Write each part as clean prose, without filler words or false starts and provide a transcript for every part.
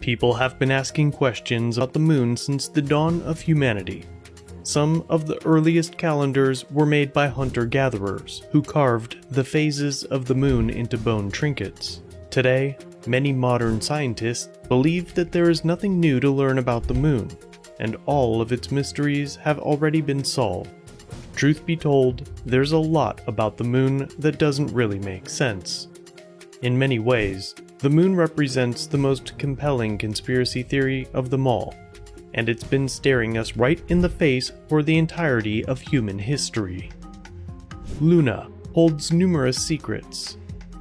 People have been asking questions about the moon since the dawn of humanity. Some of the earliest calendars were made by hunter-gatherers who carved the phases of the moon into bone trinkets. Today, many modern scientists believe that there is nothing new to learn about the moon, and all of its mysteries have already been solved. Truth be told, there's a lot about the moon that doesn't really make sense. In many ways, the moon represents the most compelling conspiracy theory of them all, and it's been staring us right in the face for the entirety of human history. Luna holds numerous secrets.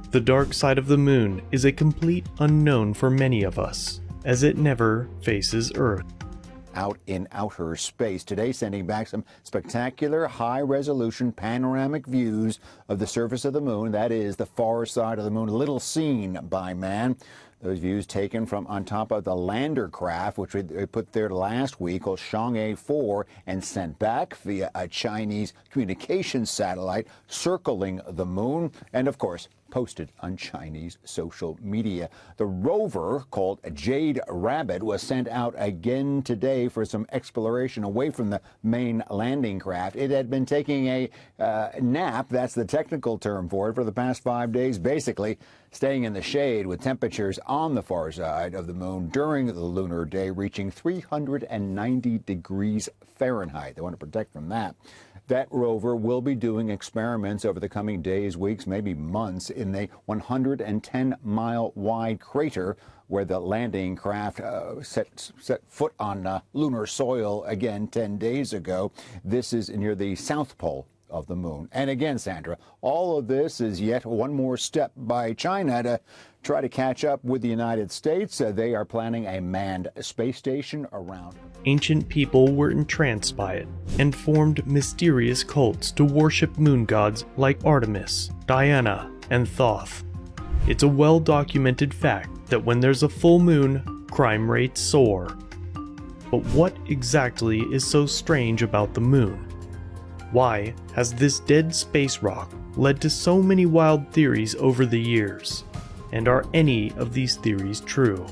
The dark side of the moon is a complete unknown for many of us, as it never faces Earth. Out in outer space today, sending back some spectacular high-resolution panoramic views of the surface of the moon. That is the far side of the moon, little seen by man. Those views taken from on top of the lander craft, which we put there last week, called Chang'e 4, and sent back via a Chinese communications satellite circling the moon, and of course posted on Chinese social media. The rover, called Jade Rabbit, was sent out again today for some exploration away from the main landing craft. It had been taking a nap, that's the technical term for it, for the past 5 days, basically staying in the shade with temperatures on the far side of the moon during the lunar day reaching 390 degrees Fahrenheit. They want to protect from that. That rover will be doing experiments over the coming days, weeks, maybe months in the 110-mile wide crater where the landing craft set foot on lunar soil again 10 days ago. This is near the South Pole of the moon. And again, Sandra, all of this is yet one more step by China to try to catch up with the United States. They are planning a manned space station around. Ancient people were entranced by it and formed mysterious cults to worship moon gods like Artemis, Diana, and Thoth. It's a well-documented fact that when there's a full moon, crime rates soar. But what exactly is so strange about the moon? Why has this dead space rock led to so many wild theories over the years? And are any of these theories true?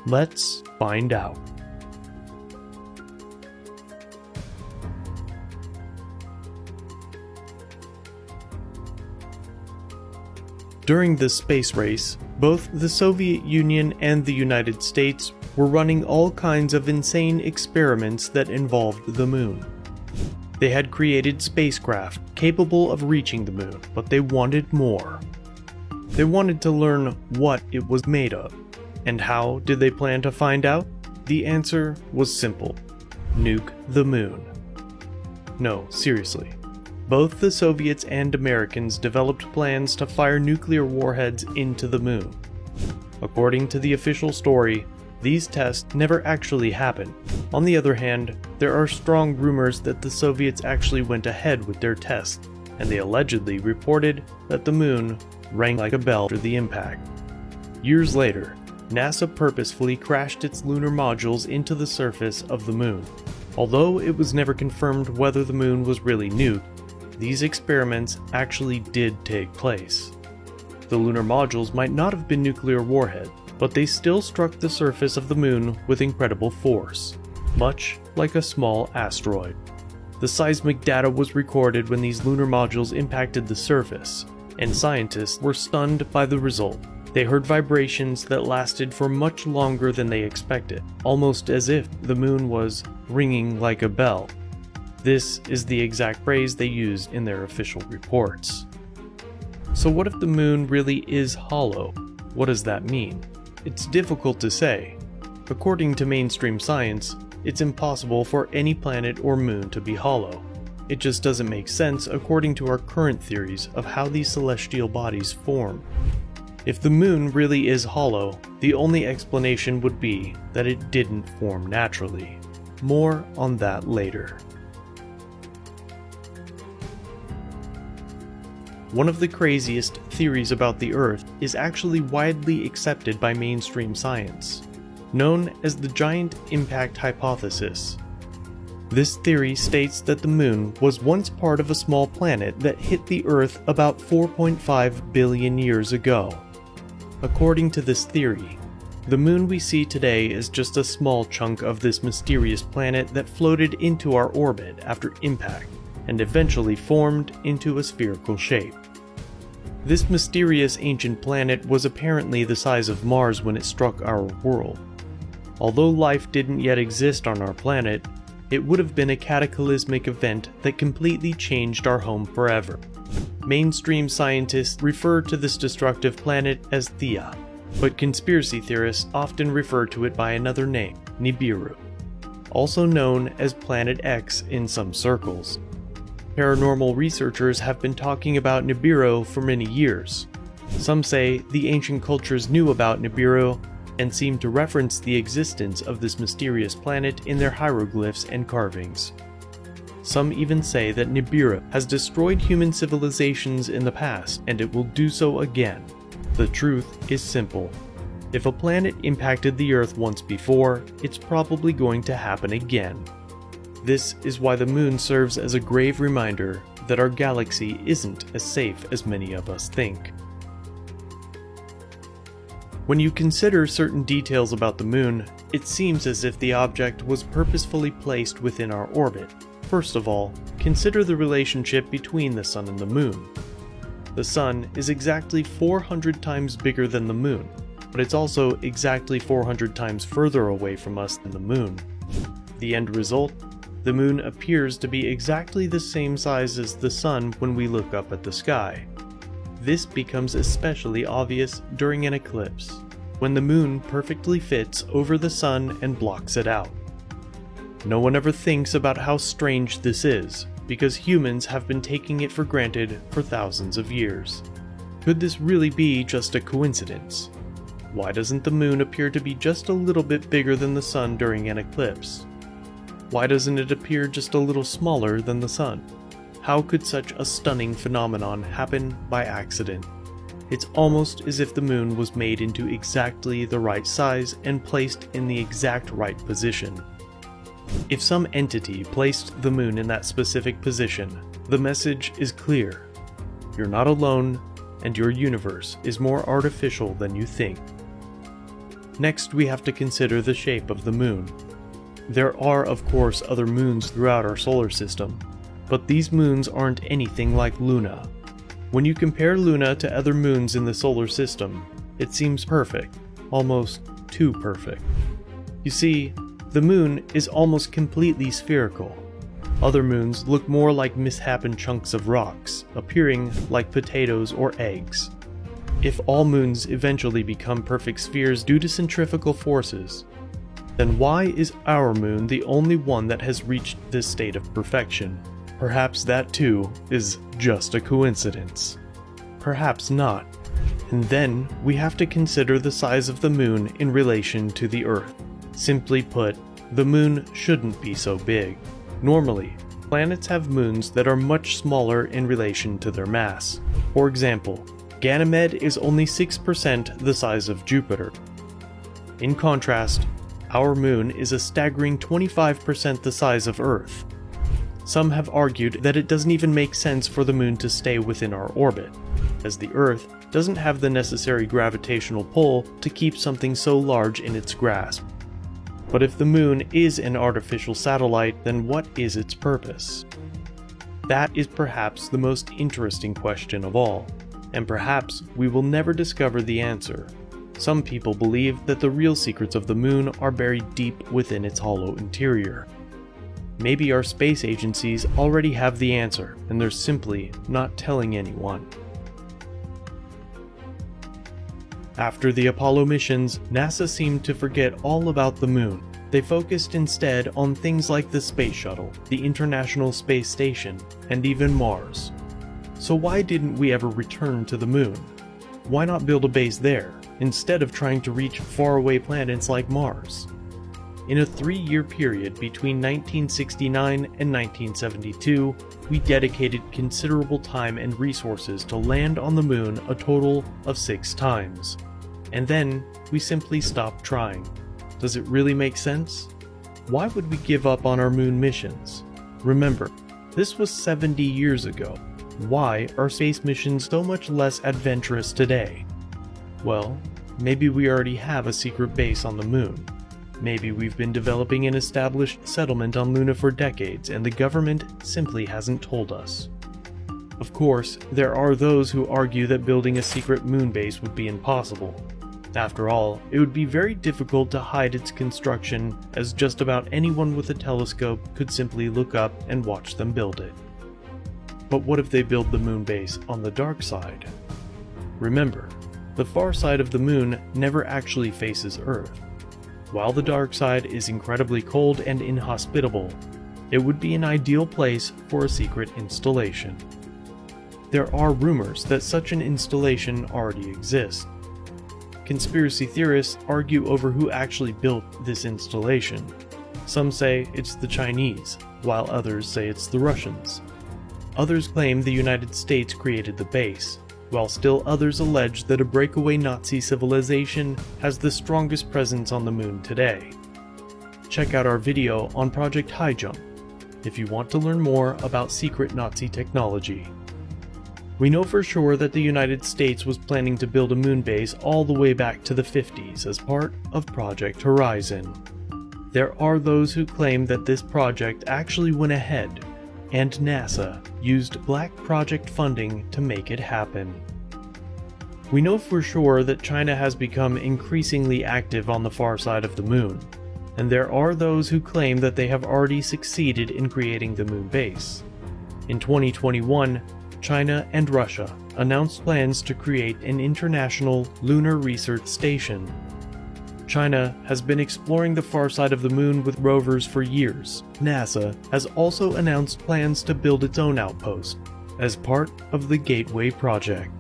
Let's find out. During the space race, both the Soviet Union and the United States were running all kinds of insane experiments that involved the moon. They had created spacecraft capable of reaching the moon, but they wanted more. They wanted to learn what it was made of. And how did they plan to find out? The answer was simple: nuke the moon. No, seriously. Both the Soviets and Americans developed plans to fire nuclear warheads into the moon. According to the official story, these tests never actually happened. On the other hand, there are strong rumors that the Soviets actually went ahead with their tests, and they allegedly reported that the moon rang like a bell after the impact. Years later, NASA purposefully crashed its lunar modules into the surface of the moon. Although it was never confirmed whether the moon was really nuked, these experiments actually did take place. The lunar modules might not have been nuclear warheads, but they still struck the surface of the moon with incredible force, much like a small asteroid. The seismic data was recorded when these lunar modules impacted the surface, and scientists were stunned by the result. They heard vibrations that lasted for much longer than they expected, almost as if the moon was ringing like a bell. This is the exact phrase they used in their official reports. So what if the moon really is hollow? What does that mean? It's difficult to say. According to mainstream science, it's impossible for any planet or moon to be hollow. It just doesn't make sense according to our current theories of how these celestial bodies form. If the moon really is hollow, the only explanation would be that it didn't form naturally. More on that later. One of the craziest theories about the Earth is actually widely accepted by mainstream science, known as the Giant Impact Hypothesis. This theory states that the moon was once part of a small planet that hit the Earth about 4.5 billion years ago. According to this theory, The moon we see today is just a small chunk of this mysterious planet that floated into our orbit after impact and eventually formed into a spherical shape. This mysterious ancient planet was apparently the size of Mars when it struck our world. Although life didn't yet exist on our planet, it would have been a cataclysmic event that completely changed our home forever. Mainstream scientists refer to this destructive planet as Theia, but conspiracy theorists often refer to it by another name, Nibiru, also known as Planet X in some circles. Paranormal researchers have been talking about Nibiru for many years. Some say the ancient cultures knew about Nibiru and seem to reference the existence of this mysterious planet in their hieroglyphs and carvings. Some even say that Nibiru has destroyed human civilizations in the past, and it will do so again. The truth is simple. If a planet impacted the Earth once before, it's probably going to happen again. This is why the moon serves as a grave reminder that our galaxy isn't as safe as many of us think. When you consider certain details about the moon, it seems as if the object was purposefully placed within our orbit. First of all, consider the relationship between the sun and the moon. The sun is exactly 400 times bigger than the moon, but it's also exactly 400 times further away from us than the moon. The end result? The moon appears to be exactly the same size as the sun when we look up at the sky. This becomes especially obvious during an eclipse, when the moon perfectly fits over the sun and blocks it out. No one ever thinks about how strange this is, because humans have been taking it for granted for thousands of years. Could this really be just a coincidence? Why doesn't the moon appear to be just a little bit bigger than the sun during an eclipse? Why doesn't it appear just a little smaller than the sun? How could such a stunning phenomenon happen by accident? It's almost as if the moon was made into exactly the right size and placed in the exact right position. If some entity placed the moon in that specific position, the message is clear. You're not alone, and your universe is more artificial than you think. Next, we have to consider the shape of the moon. There are, of course, other moons throughout our solar system, but these moons aren't anything like Luna. When you compare Luna to other moons in the solar system, it seems perfect, almost too perfect. You see, the moon is almost completely spherical. Other moons look more like misshapen chunks of rocks, appearing like potatoes or eggs. If all moons eventually become perfect spheres due to centrifugal forces, then why is our moon the only one that has reached this state of perfection? Perhaps that too is just a coincidence. Perhaps not. And then we have to consider the size of the moon in relation to the Earth. Simply put, the moon shouldn't be so big. Normally, planets have moons that are much smaller in relation to their mass. For example, Ganymede is only 6% the size of Jupiter. In contrast, our moon is a staggering 25% the size of Earth. Some have argued that it doesn't even make sense for the moon to stay within our orbit, as the Earth doesn't have the necessary gravitational pull to keep something so large in its grasp. But if the moon is an artificial satellite, then what is its purpose? That is perhaps the most interesting question of all, and perhaps we will never discover the answer. Some people believe that the real secrets of the moon are buried deep within its hollow interior. Maybe our space agencies already have the answer, and they're simply not telling anyone. After the Apollo missions, NASA seemed to forget all about the moon. They focused instead on things like the Space Shuttle, the International Space Station, and even Mars. So why didn't we ever return to the moon? Why not build a base there, instead of trying to reach faraway planets like Mars? In a 3-year period between 1969 and 1972, we dedicated considerable time and resources to land on the moon a total of 6 times. And then, we simply stopped trying. Does it really make sense? Why would we give up on our moon missions? Remember, this was 70 years ago. Why are space missions so much less adventurous today? Well, maybe we already have a secret base on the moon. Maybe we've been developing an established settlement on Luna for decades and the government simply hasn't told us. Of course, there are those who argue that building a secret moon base would be impossible. After all, it would be very difficult to hide its construction, as just about anyone with a telescope could simply look up and watch them build it. But what if they build the moon base on the dark side? Remember, the far side of the moon never actually faces Earth. While the dark side is incredibly cold and inhospitable, it would be an ideal place for a secret installation. There are rumors that such an installation already exists. Conspiracy theorists argue over who actually built this installation. Some say it's the Chinese, while others say it's the Russians. Others claim the United States created the base, while still others allege that a breakaway Nazi civilization has the strongest presence on the moon today. Check out our video on Project High Jump if you want to learn more about secret Nazi technology. We know for sure that the United States was planning to build a moon base all the way back to the 50s as part of Project Horizon. There are those who claim that this project actually went ahead, and NASA used Black Project funding to make it happen. We know for sure that China has become increasingly active on the far side of the moon, and there are those who claim that they have already succeeded in creating the moon base. In 2021, China and Russia announced plans to create an international lunar research station. China has been exploring the far side of the moon with rovers for years. NASA has also announced plans to build its own outpost as part of the Gateway project.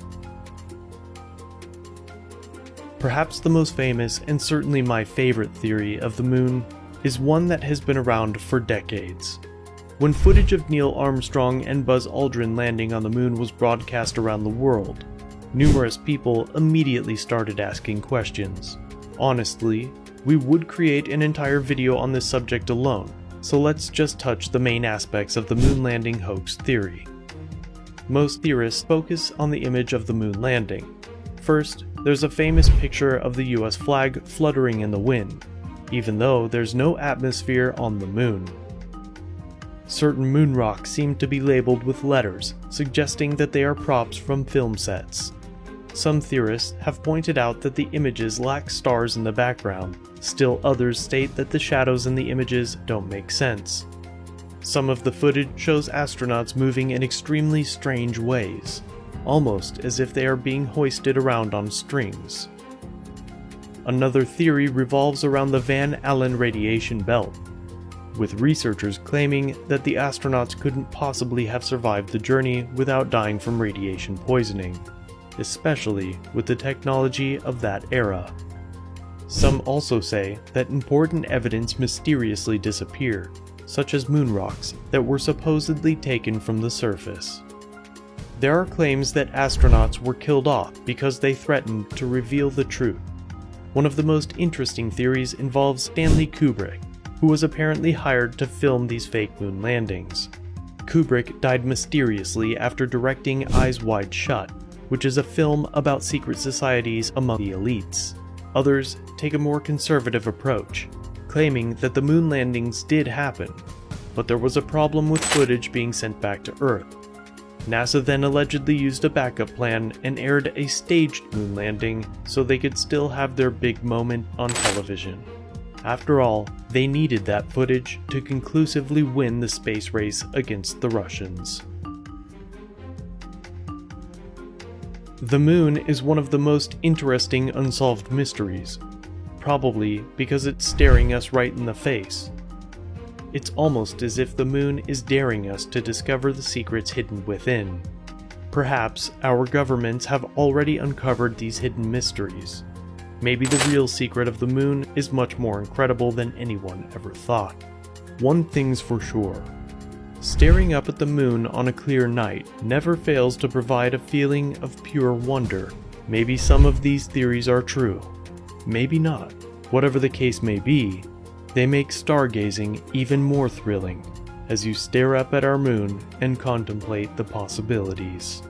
Perhaps the most famous and certainly my favorite theory of the moon is one that has been around for decades. When footage of Neil Armstrong and Buzz Aldrin landing on the moon was broadcast around the world, numerous people immediately started asking questions. Honestly, we would create an entire video on this subject alone, so let's just touch the main aspects of the moon landing hoax theory. Most theorists focus on the image of the moon landing. First, there's a famous picture of the US flag fluttering in the wind, even though there's no atmosphere on the moon. Certain moon rocks seem to be labeled with letters, suggesting that they are props from film sets. Some theorists have pointed out that the images lack stars in the background, still others state that the shadows in the images don't make sense. Some of the footage shows astronauts moving in extremely strange ways, almost as if they are being hoisted around on strings. Another theory revolves around the Van Allen radiation belt, with researchers claiming that the astronauts couldn't possibly have survived the journey without dying from radiation poisoning, especially with the technology of that era. Some also say that important evidence mysteriously disappeared, such as moon rocks that were supposedly taken from the surface. There are claims that astronauts were killed off because they threatened to reveal the truth. One of the most interesting theories involves Stanley Kubrick, who was apparently hired to film these fake moon landings. Kubrick died mysteriously after directing Eyes Wide Shut, which is a film about secret societies among the elites. Others take a more conservative approach, claiming that the moon landings did happen, but there was a problem with footage being sent back to Earth. NASA then allegedly used a backup plan and aired a staged moon landing so they could still have their big moment on television. After all, they needed that footage to conclusively win the space race against the Russians. The moon is one of the most interesting unsolved mysteries, probably because it's staring us right in the face. It's almost as if the moon is daring us to discover the secrets hidden within. Perhaps our governments have already uncovered these hidden mysteries. Maybe the real secret of the moon is much more incredible than anyone ever thought. One thing's for sure. Staring up at the moon on a clear night never fails to provide a feeling of pure wonder. Maybe some of these theories are true. Maybe not. Whatever the case may be, they make stargazing even more thrilling as you stare up at our moon and contemplate the possibilities.